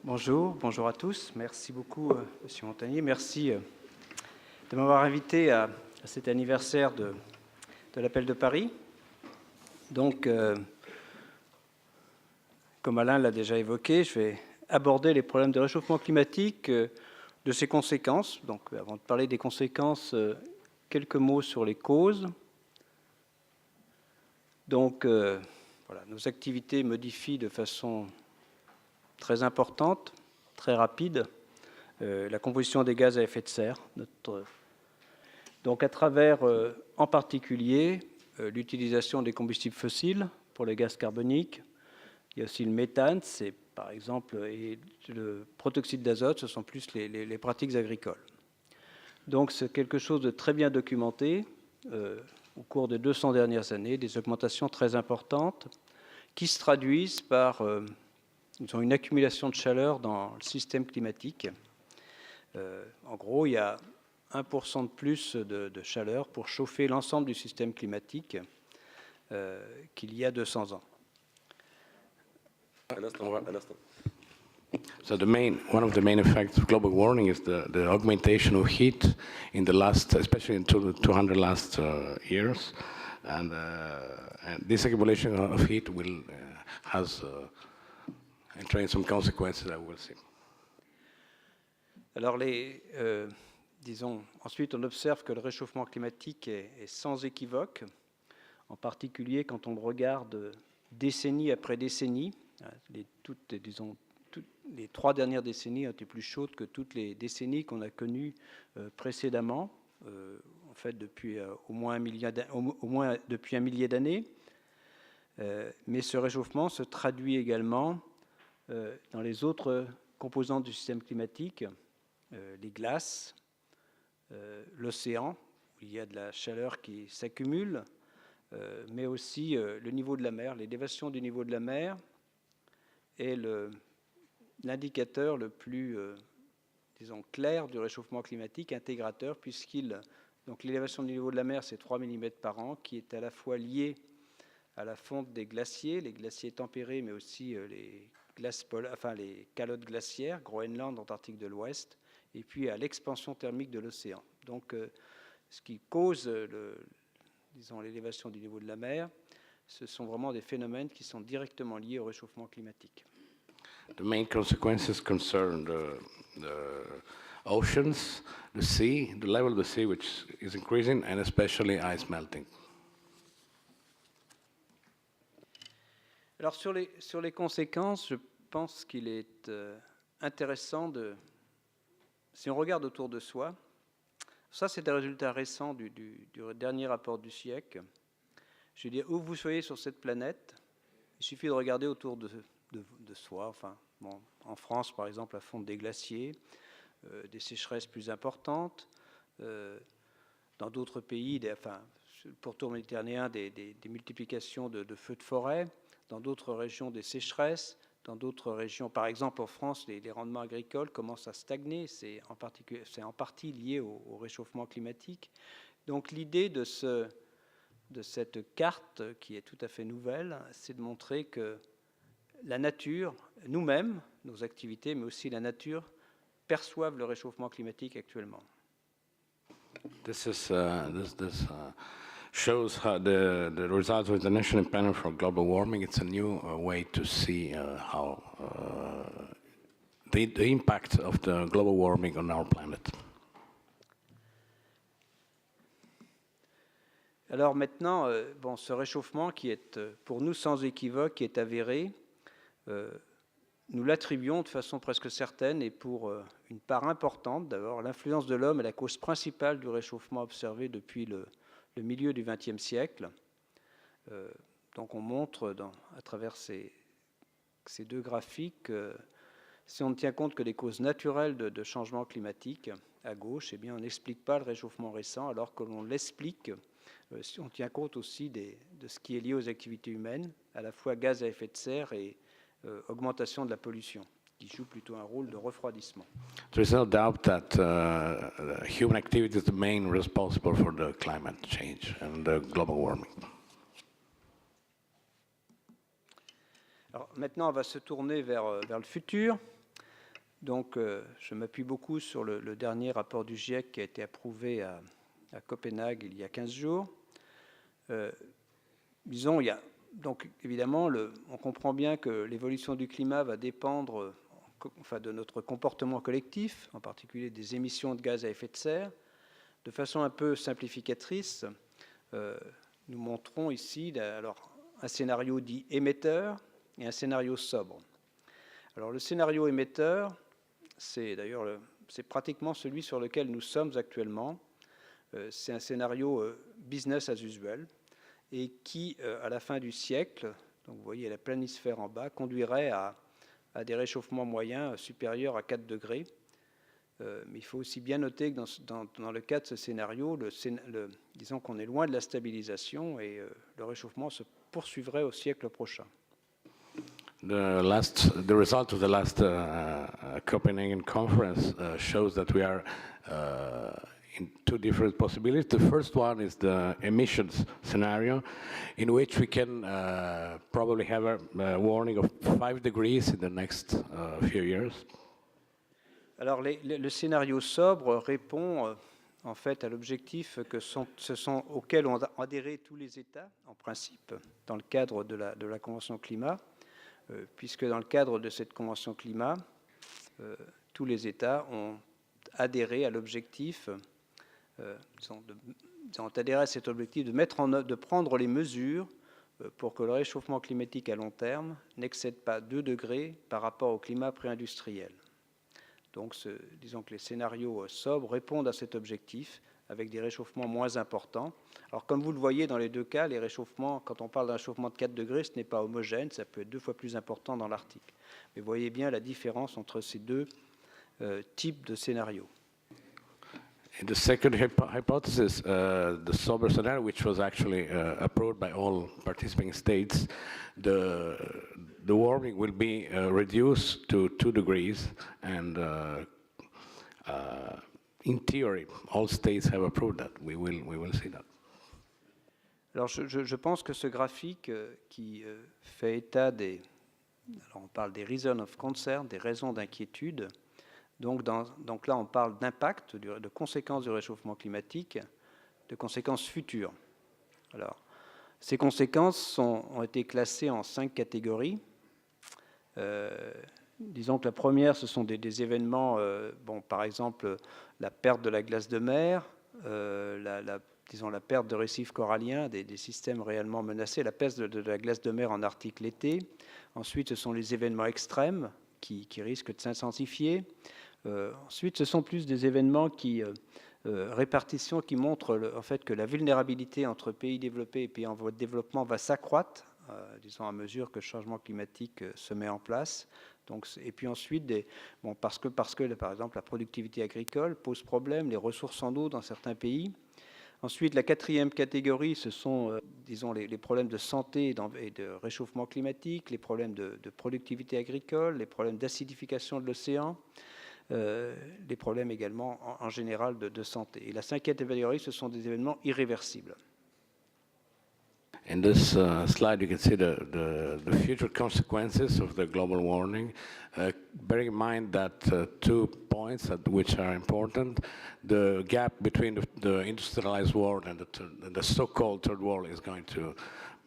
Bonjour à tous. Merci beaucoup, Monsieur Montagnier. Merci de m'avoir invité à cet anniversaire de l'appel de Paris. Donc, comme Alain l'a déjà évoqué, je vais aborder les problèmes de réchauffement climatique, de ses conséquences. Donc, avant de parler des conséquences, quelques mots sur les causes. Donc, voilà, nos activités modifient de façon très importante, très rapide, la composition des gaz à effet de serre. Donc à travers, en particulier, l'utilisation des combustibles fossiles pour les gaz carboniques. Il y a aussi le méthane, c'est par exemple, et le protoxyde d'azote, ce sont plus les pratiques agricoles. Donc c'est quelque chose de très bien documenté au cours des 200 dernières années, des augmentations très importantes qui se traduisent par une accumulation de chaleur dans le système climatique. En gros, il y a 1% de plus de chaleur pour chauffer l'ensemble du système climatique qu'il y a 200 ans. So one of the main effects of global warming is the augmentation of heat in the last, especially in the 200 last years, and this accumulation of heat will has entrained some consequences that we'll see. Alors, disons, ensuite, on observe que le réchauffement climatique est sans équivoque, en particulier quand on le regarde décennie après décennie. Les 3 dernières décennies ont été plus chaudes que toutes les décennies qu'on a connues précédemment, en fait depuis au moins depuis un millier d'années. Mais ce réchauffement se traduit également dans les autres composantes du système climatique, les glaces, l'océan, où il y a de la chaleur qui s'accumule, mais aussi le niveau de la mer. L'élévation du niveau de la mer est l'indicateur le plus, disons, clair du réchauffement climatique, intégrateur, donc l'élévation du niveau de la mer, c'est 3 mm par an, qui est à la fois liée à la fonte des glaciers, les glaciers tempérés, mais aussi les calottes glaciaires, Groenland, Antarctique de l'Ouest, et puis à l'expansion thermique de l'océan. Donc, ce qui cause, l'élévation du niveau de la mer, ce sont vraiment des phénomènes qui sont directement liés au réchauffement climatique. The main consequences concern the oceans, the sea, the level of the sea, which is increasing, and especially ice melting. Alors, sur les conséquences, je pense qu'il est intéressant si on regarde autour de soi, ça c'est un résultat récent du dernier rapport du siècle. Je veux dire, où vous soyez sur cette planète, il suffit de regarder autour de soi. Enfin, bon, en France, par exemple, la fonte des glaciers, des sécheresses plus importantes. Dans d'autres pays, le pourtour méditerranéen, des multiplications de feux de forêt. Dans d'autres régions, des sécheresses. Dans d'autres régions, par exemple en France, les rendements agricoles commencent à stagner. C'est en partie lié au réchauffement climatique. Donc l'idée de cette carte, qui est tout à fait nouvelle, c'est de montrer que la nature, nous-mêmes, nos activités, mais aussi la nature, perçoivent le réchauffement climatique actuellement. This shows how the results of the National Panel for Global Warming. It's a new way to see how the impact of the global warming on our planet. Alors maintenant, ce réchauffement qui est pour nous sans équivoque, qui est avéré, nous l'attribuons de façon presque certaine et pour une part importante. D'abord, l'influence de l'homme est la cause principale du réchauffement observé depuis le milieu du XXe siècle. Donc on montre à travers ces 2 graphiques, si on ne tient compte que des causes naturelles de changement climatique à gauche, eh bien on n'explique pas le réchauffement récent, alors que l'on l'explique si on tient compte aussi de ce qui est lié aux activités humaines, à la fois gaz à effet de serre et augmentation de la pollution, qui joue plutôt un rôle de refroidissement. There is no doubt that human activity is the main responsible for the climate change and the global warming. Alors maintenant, on va se tourner vers le futur. Donc, je m'appuie beaucoup sur le dernier rapport du GIEC qui a été approuvé à Copenhague il y a 15 jours. Disons, il y a, donc évidemment, on comprend bien que l'évolution du climat va dépendre de notre comportement collectif, en particulier des émissions de gaz à effet de serre. De façon un peu simplificatrice, nous montrons ici un scénario dit émetteur et un scénario sobre. Alors le scénario émetteur, c'est pratiquement celui sur lequel nous sommes actuellement. C'est un scénario business as usual et qui, à la fin du siècle, donc vous voyez la planisphère en bas, conduirait à des réchauffements moyens supérieurs à 4 degrés. Mais il faut aussi bien noter que dans le cas de ce scénario, disons qu'on est loin de la stabilisation et le réchauffement se poursuivrait au siècle prochain. The result of the last Copenhagen conference shows that we are in two different possibilities. The first one is the emissions scenario, in which we can probably have a warning of 5 degrees in the next few years. Alors, le scénario sobre répond en fait à l'objectif auquel ont adhéré tous les États, en principe, dans le cadre de la Convention climat, puisque dans le cadre de cette Convention climat, tous les États ont adhéré à l'objectif, de prendre les mesures pour que le réchauffement climatique à long terme n'excède pas 2 degrés par rapport au climat pré-industriel. Donc, disons que les scénarios sobres répondent à cet objectif avec des réchauffements moins importants. Alors, comme vous le voyez dans les deux cas, les réchauffements, quand on parle d'un réchauffement de 4 degrés, ce n'est pas homogène, ça peut être 2 fois plus important dans l'Arctique. Mais vous voyez bien la différence entre ces deux types de scénarios. In the second hypothesis, the sober scenario, which was actually approved by all participating states, the warming will be reduced to 2 degrees, and in theory, all states have approved that. We will see that. Alors, je pense que ce graphique qui fait état alors on parle des reasons of concern, des raisons d'inquiétude. Donc là, on parle d'impact, de conséquences du réchauffement climatique, de conséquences futures. Alors, ces conséquences ont été classées en 5 catégories. Disons que la première, ce sont des événements, par exemple, la perte de la glace de mer, la perte de récifs coralliens, des systèmes réellement menacés, la perte de la glace de mer en Arctique l'été. Ensuite, ce sont les événements extrêmes qui risquent de s'intensifier. Ensuite, ce sont plus des événements répartition qui montrent en fait que la vulnérabilité entre pays développés et pays en voie de développement va s'accroître, disons à mesure que le changement climatique se met en place. Donc, et puis ensuite, parce que par exemple la productivité agricole pose problème, les ressources en eau dans certains pays. Ensuite, la quatrième catégorie, ce sont, disons, les problèmes de santé et de réchauffement climatique, les problèmes de productivité agricole, les problèmes d'acidification de l'océan, les problèmes également en général de santé. Et la cinquième catégorie, ce sont des événements irréversibles. In this slide, you can see the future consequences of the global warming. Bearing in mind that 2 points which are important, the gap between the industrialized world and the so-called third world is going to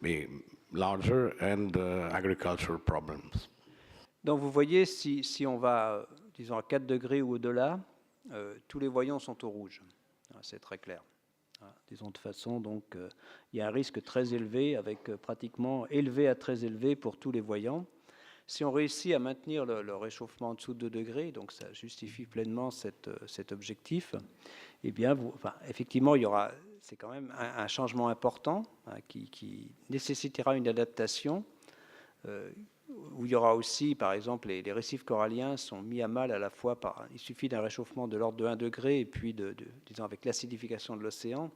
be larger, and agricultural problems. Donc vous voyez, si on va, disons, à 4 degrés ou au-delà, tous les voyants sont au rouge. C'est très clair. Disons de façon, donc, il y a un risque très élevé, avec pratiquement élevé à très élevé pour tous les voyants. Si on réussit à maintenir le réchauffement en dessous de 2 degrés, donc ça justifie pleinement cet objectif, eh bien, effectivement, c'est quand même un changement important qui nécessitera une adaptation, où il y aura aussi, par exemple, les récifs coralliens sont mis à mal à la fois il suffit d'un réchauffement de l'ordre de 1 degré, et puis, disons, avec l'acidification de l'océan,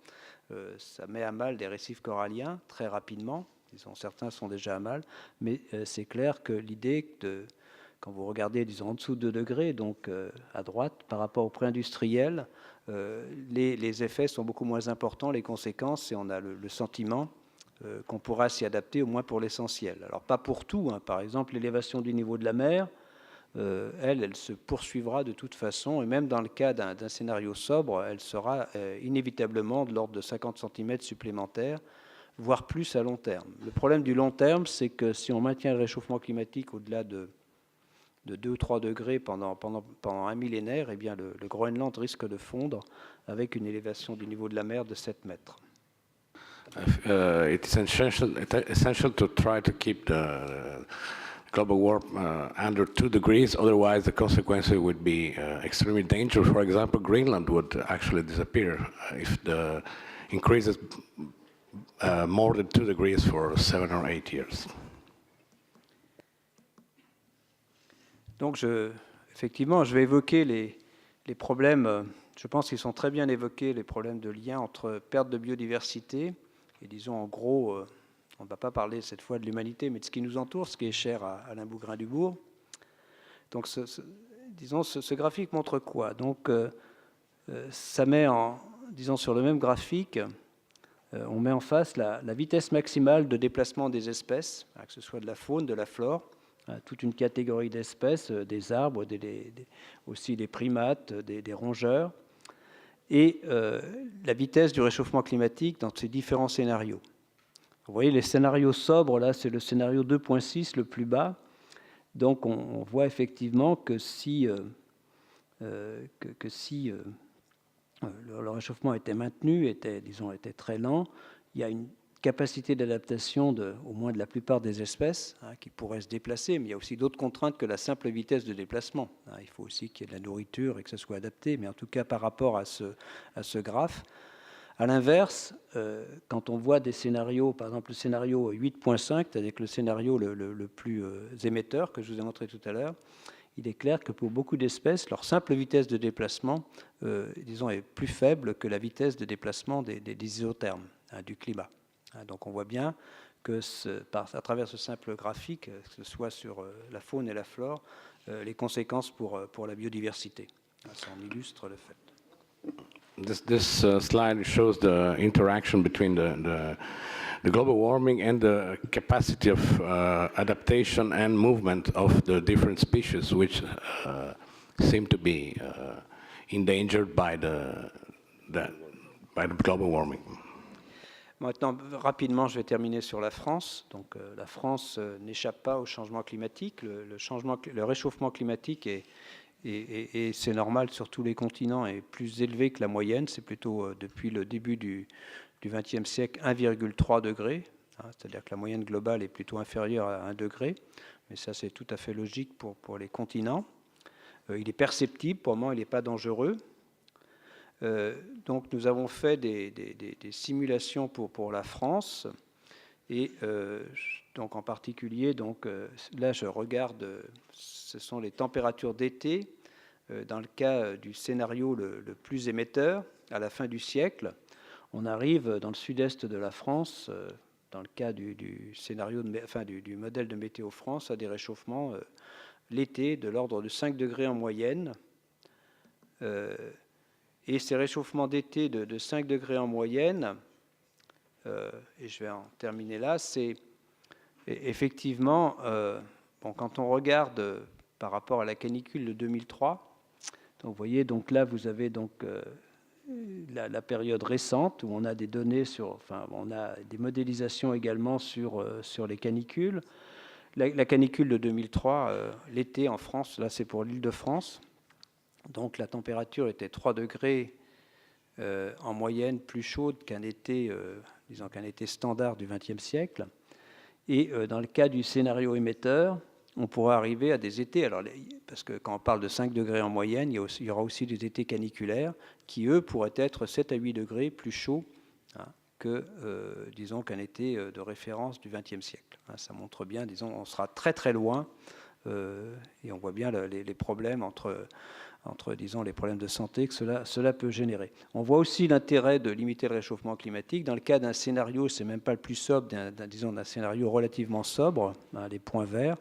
ça met à mal des récifs coralliens très rapidement. Disons, certains sont déjà à mal, mais c'est clair que l'idée quand vous regardez, disons, en dessous de 2 degrés, donc à droite, par rapport au pré-industriel, les effets sont beaucoup moins importants, les conséquences, et on a le sentiment qu'on pourra s'y adapter, au moins pour l'essentiel. Alors, pas pour tout, hein. Par exemple, l'élévation du niveau de la mer, elle se poursuivra de toute façon, et même dans le cas d'un scénario sobre, elle sera inévitablement de l'ordre de 50 cm supplémentaires, voire plus à long terme. Le problème du long terme, c'est que si on maintient le réchauffement climatique au-delà de 2 ou 3 degrés pendant un millénaire, eh bien le Groenland risque de fondre avec une élévation du niveau de la mer de 7 mètres. It is essential to try to keep the global warming under 2 degrees, otherwise the consequences would be extremely dangerous. For example, Greenland would actually disappear if the increases more than 2 degrees for 7 or 8 years. Donc, effectivement, je vais évoquer les problèmes, je pense qu'ils sont très bien évoqués, les problèmes de lien entre perte de biodiversité et, disons, en gros, on ne va pas parler cette fois de l'humanité, mais de ce qui nous entoure, ce qui est cher à Alain Bougrain-Dubourg. Donc, disons, ce graphique montre quoi? Donc, ça met disons, sur le même graphique, on met en face la vitesse maximale de déplacement des espèces, que ce soit de la faune, de la flore, toute une catégorie d'espèces, des arbres, aussi des primates, des rongeurs, et la vitesse du réchauffement climatique dans ces différents scénarios. Vous voyez, les scénarios sobres, là, c'est le scénario 2.6, le plus bas. Donc, on voit effectivement que si, le réchauffement était maintenu, était très lent, il y a une capacité d'adaptation au moins de la plupart des espèces qui pourraient se déplacer, mais il y a aussi d'autres contraintes que la simple vitesse de déplacement. Il faut aussi qu'il y ait de la nourriture et que ça soit adapté, mais en tout cas par rapport à ce graphe. À l'inverse, quand on voit des scénarios, par exemple le scénario 8.5, c'est-à-dire le scénario le plus émetteur que je vous ai montré tout à l'heure, il est clair que pour beaucoup d'espèces, leur simple vitesse de déplacement, disons, est plus faible que la vitesse de déplacement des isothermes du climat. Donc on voit bien que à travers ce simple graphique, que ce soit sur la faune et la flore, les conséquences pour la biodiversité. Ça en illustre le fait. This slide shows the interaction between the global warming and the capacity of adaptation and movement of the different species, which seem to be endangered by the global warming. Maintenant, rapidement, je vais terminer sur la France. Donc, la France n'échappe pas au changement climatique. Le réchauffement climatique et c'est normal sur tous les continents, est plus élevé que la moyenne. C'est plutôt depuis le début du XXe siècle 1,3 degré. C'est-à-dire que la moyenne globale est plutôt inférieure à 1 degré. Mais ça, c'est tout à fait logique pour les continents. Il est perceptible, pour le moment, il n'est pas dangereux. Donc nous avons fait des simulations pour la France et donc en particulier, donc, là je regarde, ce sont les températures d'été dans le cas du scénario le plus émetteur à la fin du siècle. On arrive dans le sud-est de la France, dans le cas du scénario, du modèle de Météo France, à des réchauffements l'été de l'ordre de 5 degrés en moyenne. Et ces réchauffements d'été de 5 degrés en moyenne, et je vais en terminer là, c'est effectivement, quand on regarde par rapport à la canicule de 2003, donc vous voyez, donc là vous avez donc la période récente où on a des données on a des modélisations également sur les canicules. La canicule de 2003, l'été en France, là c'est pour l'Île-de-France. Donc la température était 3 degrés en moyenne plus chaude qu'un été, disons qu'un été standard du XXe siècle. Et dans le cas du scénario émetteur, on pourrait arriver à des étés, alors, parce que quand on parle de 5 degrés en moyenne, il y aura aussi des étés caniculaires qui, eux, pourraient être 7 à 8 degrés plus chauds que, disons, qu'un été de référence du XXe siècle. Ça montre bien, disons, on sera très très loin et on voit bien les problèmes entre, disons, les problèmes de santé que cela peut générer. On voit aussi l'intérêt de limiter le réchauffement climatique. Dans le cas d'un scénario, c'est même pas le plus sobre, d'un scénario relativement sobre, les points verts,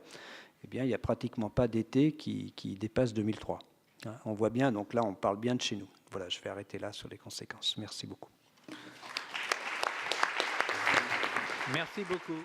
eh bien, il n'y a pratiquement pas d'été qui dépasse 2003. On voit bien, donc là, on parle bien de chez nous. Voilà, je vais arrêter là sur les conséquences. Merci beaucoup. Merci beaucoup.